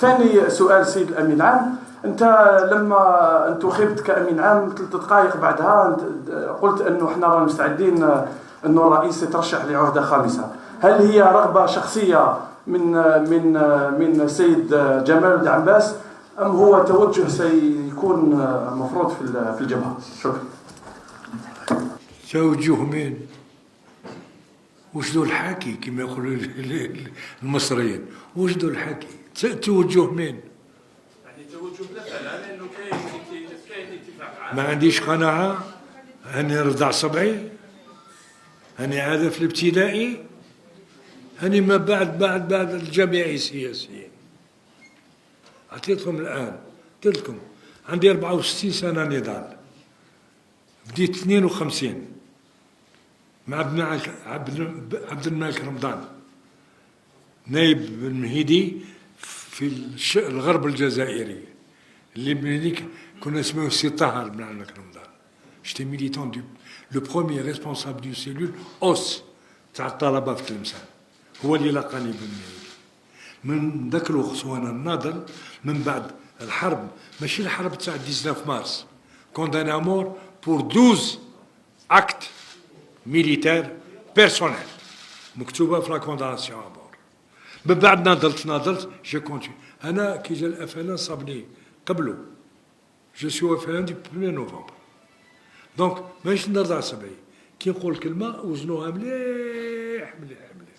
ثاني سؤال سيد الامين العام، انت لما انتخبت كامين عام 3 دقائق بعدها قلت انه احنا رانا مستعدين انه الرئيس يترشح لعهده خامسه. هل هي رغبه شخصيه من السيد جمال الدين عباس ام هو توجه سيكون مفروض في الجبهه؟ شكرا. توجه من وش ذو الحكي كما يقولوا المصريين؟ وش ذو الحكي؟ توجه من؟ يعني توجه مثلا انه كاين اتفاق. ما عنديش قناعه، هاني رضع صبعي، هاني عاد في الابتدائي، هاني ما بعد الجامعي السياسيين. عطيتكم الان، قلت لكم عندي 64 سنه نضال، بديت 52 مع عبد الملك رمضان نائب المهيدي في الغرب الجزائري، اللي من هذيك كنا نسميوه السي طاهر بن عبد الملك رمضان. جيتي ميليتون لو بروميير ريسبونسابل دو سيلول اوس تاع الطلبه في تلمسان، هو اللي لقاني بالمهيدي. من ذاك الوقت وانا ناضل. من بعد الحرب، ماشي الحرب تاع 19 مارس، كوندانا مور بور 12 اكت ميليتير بيرسونيل مكتوبه في لا كوندانسيون ابور. من بعد ناضلت جي كونتي. انا كي جا الافلان صابني قبلو، جو سو افلان دي 1 نوفمبر. دونك مانيش نرضع صبعي كي نقول كلمه وزنوها مليح مليح مليح.